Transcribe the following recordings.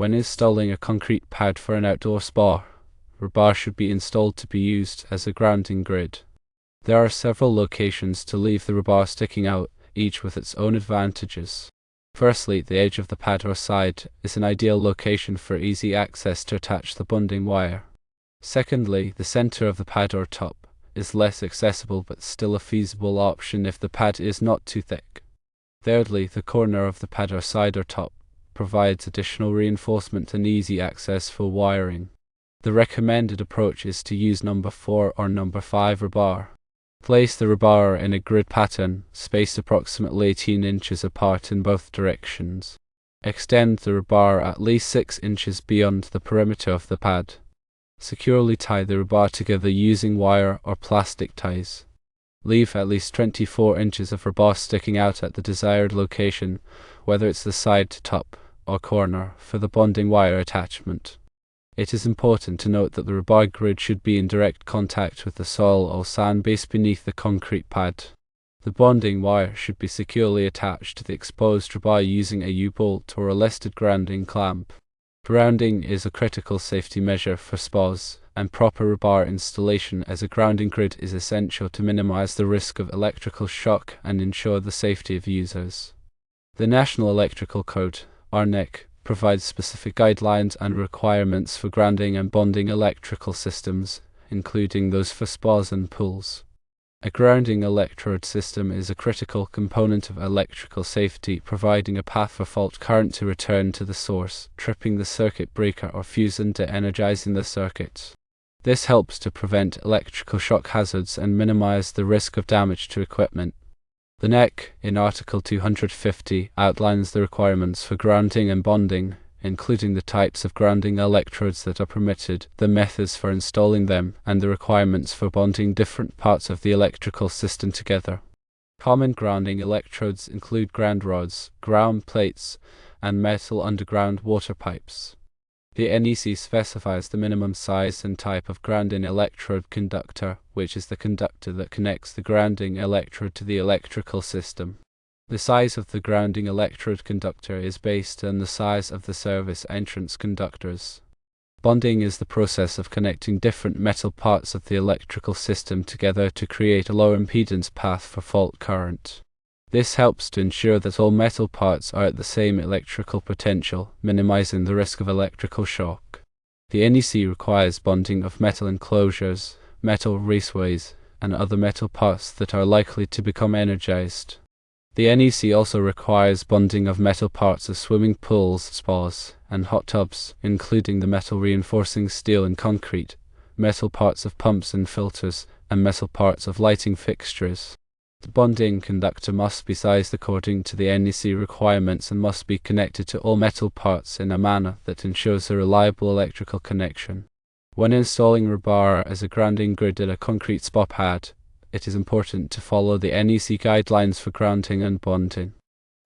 When installing a concrete pad for an outdoor spa, rebar should be installed to be used as a grounding grid. There are several locations to leave the rebar sticking out, each with its own advantages. Firstly, the edge of the pad or side is an ideal location for easy access to attach the bonding wire. Secondly, the center of the pad or top is less accessible but still a feasible option if the pad is not too thick. Thirdly, the corner of the pad or side or top provides additional reinforcement and easy access for wiring. The recommended approach is to use number 4 or number 5 rebar. Place the rebar in a grid pattern, spaced approximately 18 inches apart in both directions. Extend the rebar at least 6 inches beyond the perimeter of the pad. Securely tie the rebar together using wire or plastic ties. Leave at least 24 inches of rebar sticking out at the desired location, whether it's the side, top, or corner, for the bonding wire attachment. It is important to note that the rebar grid should be in direct contact with the soil or sand base beneath the concrete pad. The bonding wire should be securely attached to the exposed rebar using a U-bolt or a listed grounding clamp. Grounding is a critical safety measure for spas, and proper rebar installation as a grounding grid is essential to minimize the risk of electrical shock and ensure the safety of users. The National Electrical Code, (NEC), provides specific guidelines and requirements for grounding and bonding electrical systems, including those for spas and pools. A grounding electrode system is a critical component of electrical safety, providing a path for fault current to return to the source, tripping the circuit breaker or fuse and de-energizing the circuit. This helps to prevent electrical shock hazards and minimize the risk of damage to equipment. The NEC, in Article 250, outlines the requirements for grounding and bonding, including the types of grounding electrodes that are permitted, the methods for installing them, and the requirements for bonding different parts of the electrical system together. Common grounding electrodes include ground rods, ground plates, and metal underground water pipes. The NEC specifies the minimum size and type of grounding electrode conductor, which is the conductor that connects the grounding electrode to the electrical system. The size of the grounding electrode conductor is based on the size of the service entrance conductors. Bonding is the process of connecting different metal parts of the electrical system together to create a low impedance path for fault current. This helps to ensure that all metal parts are at the same electrical potential, minimizing the risk of electrical shock. The NEC requires bonding of metal enclosures, metal raceways, and other metal parts that are likely to become energized. The NEC also requires bonding of metal parts of swimming pools, spas, and hot tubs, including the metal reinforcing steel and concrete, metal parts of pumps and filters, and metal parts of lighting fixtures. The bonding conductor must be sized according to the NEC requirements and must be connected to all metal parts in a manner that ensures a reliable electrical connection. When installing rebar as a grounding grid in a concrete spa pad, it is important to follow the NEC guidelines for grounding and bonding.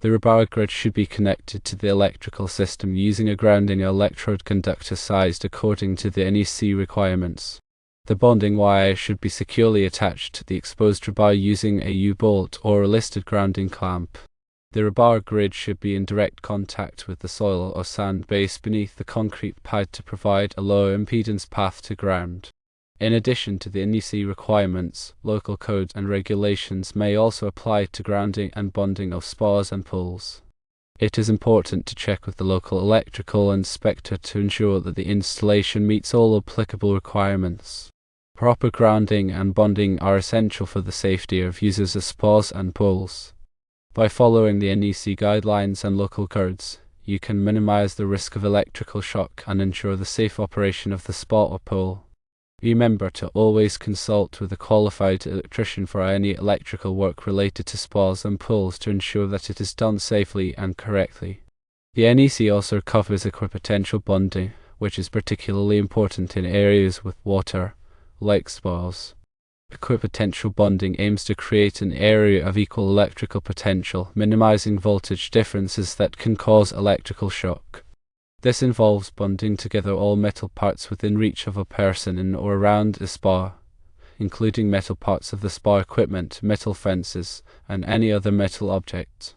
The rebar grid should be connected to the electrical system using a grounding electrode conductor sized according to the NEC requirements. The bonding wire should be securely attached to the exposed rebar using a U-bolt or a listed grounding clamp. The rebar grid should be in direct contact with the soil or sand base beneath the concrete pad to provide a low impedance path to ground. In addition to the NEC requirements, local codes and regulations may also apply to grounding and bonding of spas and pools. It is important to check with the local electrical inspector to ensure that the installation meets all applicable requirements. Proper grounding and bonding are essential for the safety of users of spas and pools. By following the NEC guidelines and local codes, you can minimize the risk of electrical shock and ensure the safe operation of the spa or pool. Remember to always consult with a qualified electrician for any electrical work related to spas and pools to ensure that it is done safely and correctly. The NEC also covers equipotential bonding, which is particularly important in areas with water, like spas. Equipotential bonding aims to create an area of equal electrical potential, minimizing voltage differences that can cause electrical shock. This involves bonding together all metal parts within reach of a person in or around a spa, including metal parts of the spa equipment, metal fences, and any other metal object.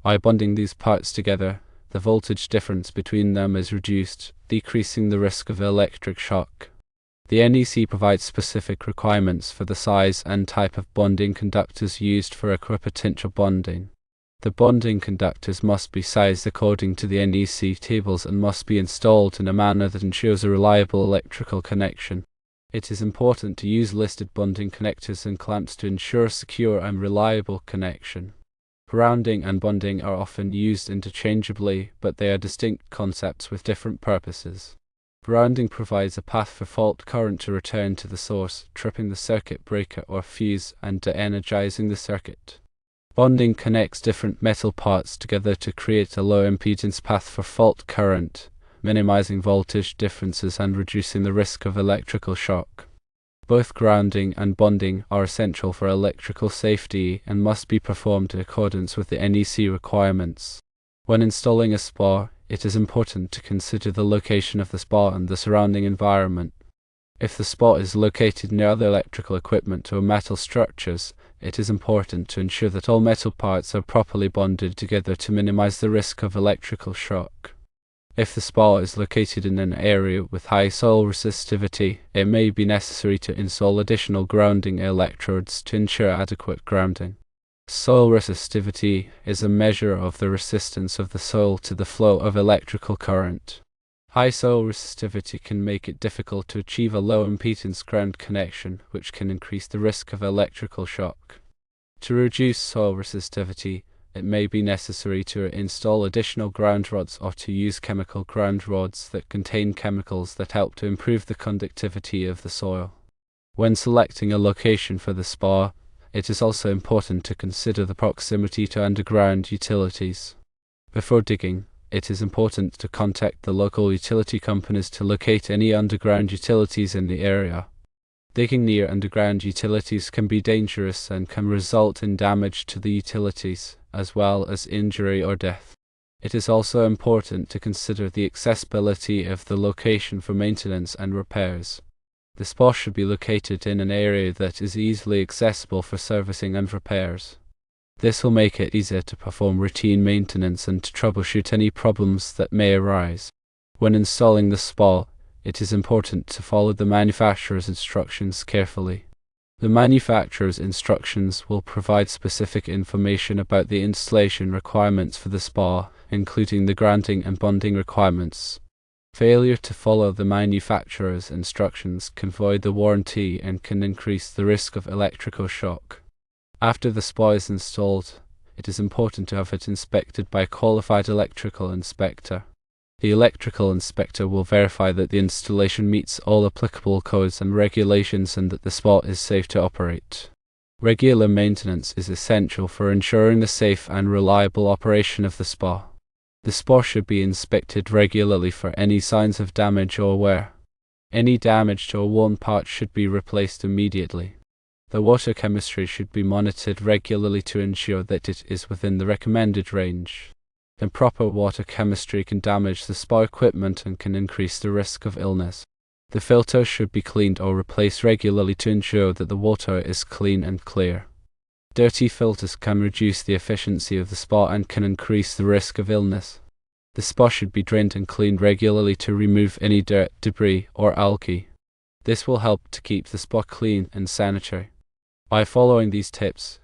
By bonding these parts together, the voltage difference between them is reduced, decreasing the risk of electric shock. The NEC provides specific requirements for the size and type of bonding conductors used for equipotential bonding. The bonding conductors must be sized according to the NEC tables and must be installed in a manner that ensures a reliable electrical connection. It is important to use listed bonding connectors and clamps to ensure a secure and reliable connection. Grounding and bonding are often used interchangeably, but they are distinct concepts with different purposes. Grounding provides a path for fault current to return to the source, tripping the circuit breaker or fuse and de-energizing the circuit. Bonding connects different metal parts together to create a low impedance path for fault current, minimizing voltage differences and reducing the risk of electrical shock. Both grounding and bonding are essential for electrical safety and must be performed in accordance with the NEC requirements. When installing a SPA, it is important to consider the location of the SPA and the surrounding environment. If the SPA is located near other electrical equipment or metal structures, it is important to ensure that all metal parts are properly bonded together to minimize the risk of electrical shock. If the SPA is located in an area with high soil resistivity, it may be necessary to install additional grounding electrodes to ensure adequate grounding. Soil resistivity is a measure of the resistance of the soil to the flow of electrical current. High soil resistivity can make it difficult to achieve a low impedance ground connection, which can increase the risk of electrical shock. To reduce soil resistivity, it may be necessary to install additional ground rods or to use chemical ground rods that contain chemicals that help to improve the conductivity of the soil. When selecting a location for the SPA, it is also important to consider the proximity to underground utilities. Before digging, it is important to contact the local utility companies to locate any underground utilities in the area. Digging near underground utilities can be dangerous and can result in damage to the utilities, as well as injury or death. It is also important to consider the accessibility of the location for maintenance and repairs. The SPA should be located in an area that is easily accessible for servicing and repairs. This will make it easier to perform routine maintenance and to troubleshoot any problems that may arise. When installing the SPA, it is important to follow the manufacturer's instructions carefully. The manufacturer's instructions will provide specific information about the installation requirements for the SPA, including the grounding and bonding requirements. Failure to follow the manufacturer's instructions can void the warranty and can increase the risk of electrical shock. After the SPA is installed, it is important to have it inspected by a qualified electrical inspector. The electrical inspector will verify that the installation meets all applicable codes and regulations and that the SPA is safe to operate. Regular maintenance is essential for ensuring the safe and reliable operation of the SPA. The SPA should be inspected regularly for any signs of damage or wear. Any damaged or worn part should be replaced immediately. The water chemistry should be monitored regularly to ensure that it is within the recommended range. Improper water chemistry can damage the SPA equipment and can increase the risk of illness. The filter should be cleaned or replaced regularly to ensure that the water is clean and clear. Dirty filters can reduce the efficiency of the SPA and can increase the risk of illness. The SPA should be drained and cleaned regularly to remove any dirt, debris, or algae. This will help to keep the SPA clean and sanitary. By following these tips,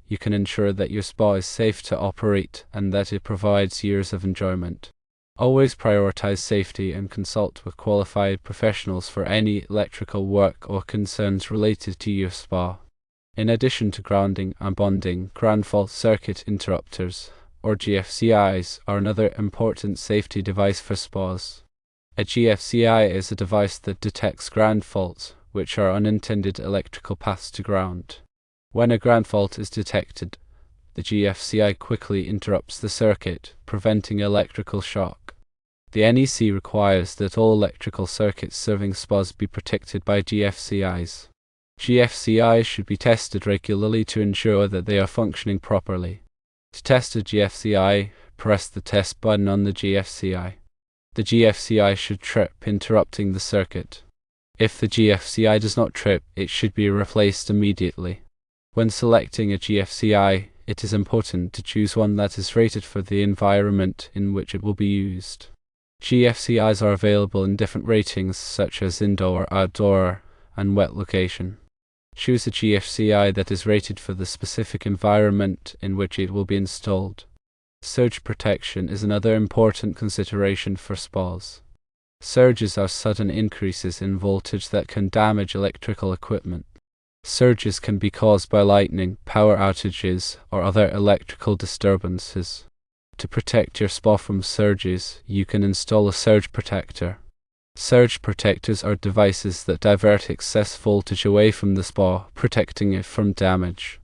you can ensure that your SPA is safe to operate and that it provides years of enjoyment. Always prioritize safety and consult with qualified professionals for any electrical work or concerns related to your SPA. In addition to grounding and bonding, ground fault circuit interrupters, or GFCIs, are another important safety device for SPAs. A GFCI is a device that detects ground faults, which are unintended electrical paths to ground. When a ground fault is detected, the GFCI quickly interrupts the circuit, preventing electrical shock. The NEC requires that all electrical circuits serving SPAs be protected by GFCIs. GFCIs should be tested regularly to ensure that they are functioning properly. To test a GFCI, press the test button on the GFCI. The GFCI should trip, interrupting the circuit. If the GFCI does not trip, it should be replaced immediately. When selecting a GFCI, It is important to choose one that is rated for the environment in which it will be used. GFCIs are available in different ratings such as indoor, outdoor, and wet location. Choose a GFCI that is rated for the specific environment in which it will be installed. Surge protection is another important consideration for spas. Surges are sudden increases in voltage that can damage electrical equipment. Surges can be caused by lightning, power outages, or other electrical disturbances. To protect your spa from surges, you can install a surge protector. Surge protectors are devices that divert excess voltage away from the spa, protecting it from damage.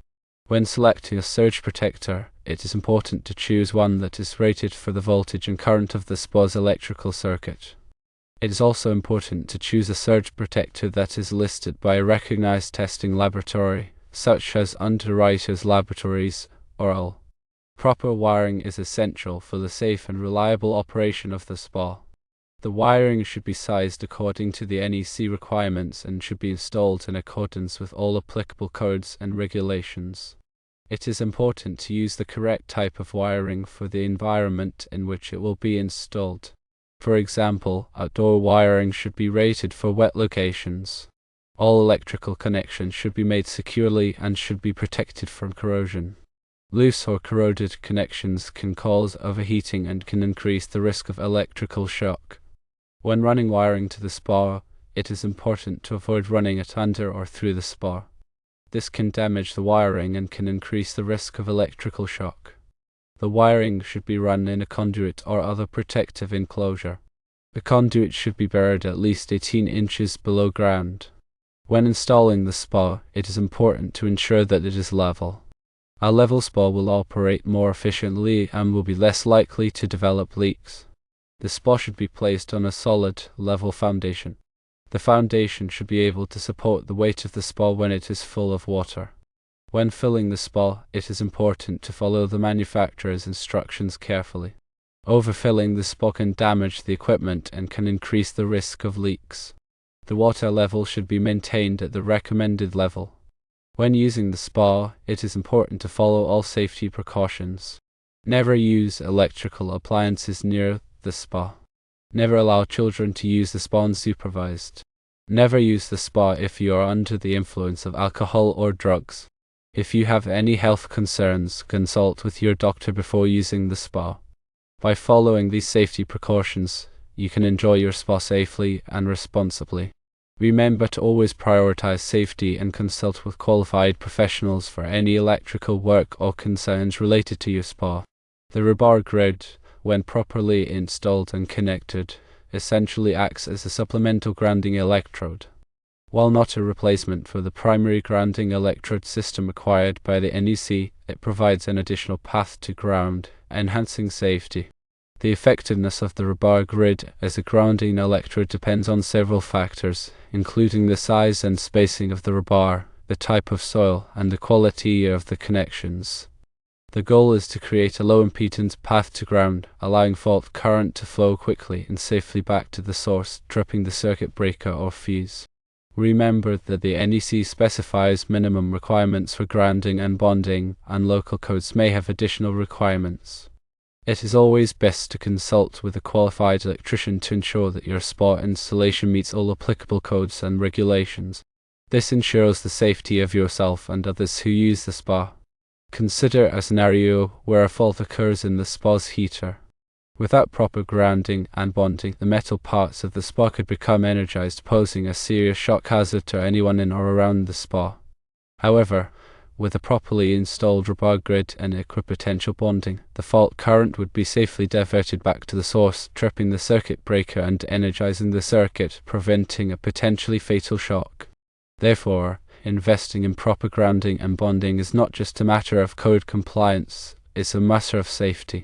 When selecting a surge protector, it is important to choose one that is rated for the voltage and current of the spa's electrical circuit. It is also important to choose a surge protector that is listed by a recognized testing laboratory, such as Underwriters Laboratories or OL. Proper wiring is essential for the safe and reliable operation of the spa. The wiring should be sized according to the NEC requirements and should be installed in accordance with all applicable codes and regulations. It is important to use the correct type of wiring for the environment in which it will be installed. For example, outdoor wiring should be rated for wet locations. All electrical connections should be made securely and should be protected from corrosion. Loose or corroded connections can cause overheating and can increase the risk of electrical shock. When running wiring to the spa, it is important to avoid running it under or through the spa. This can damage the wiring and can increase the risk of electrical shock. The wiring should be run in a conduit or other protective enclosure. The conduit should be buried at least 18 inches below ground. When installing the spa, it is important to ensure that it is level. A level spa will operate more efficiently and will be less likely to develop leaks. The spa should be placed on a solid, level foundation. The foundation should be able to support the weight of the spa when it is full of water. When filling the spa, it is important to follow the manufacturer's instructions carefully. Overfilling the spa can damage the equipment and can increase the risk of leaks. The water level should be maintained at the recommended level. When using the spa, it is important to follow all safety precautions. Never use electrical appliances near the spa. Never allow children to use the spa unsupervised. Never use the spa if you are under the influence of alcohol or drugs. If you have any health concerns, consult with your doctor before using the spa. By following these safety precautions, you can enjoy your spa safely and responsibly. Remember to always prioritize safety and consult with qualified professionals for any electrical work or concerns related to your spa. The Rebar grid, when properly installed and connected, essentially acts as a supplemental grounding electrode. While not a replacement for the primary grounding electrode system required by the NEC, it provides an additional path to ground, enhancing safety. The effectiveness of the Rebar grid as a grounding electrode depends on several factors, including the size and spacing of the rebar, the type of soil, and the quality of the connections. The goal is to create a low-impedance path to ground, allowing fault current to flow quickly and safely back to the source, tripping the circuit breaker or fuse. Remember that the NEC specifies minimum requirements for grounding and bonding, and local codes may have additional requirements. It is always best to consult with a qualified electrician to ensure that your spa installation meets all applicable codes and regulations. This ensures the safety of yourself and others who use the spa. Consider a scenario where a fault occurs in the spa's heater. Without proper grounding and bonding, the metal parts of the spa could become energized, posing a serious shock hazard to anyone in or around the spa. However, with a properly installed Rebar grid and equipotential bonding, the fault current would be safely diverted back to the source, tripping the circuit breaker and energizing the circuit, preventing a potentially fatal shock. Therefore, investing in proper grounding and bonding is not just a matter of code compliance, it's a matter of safety.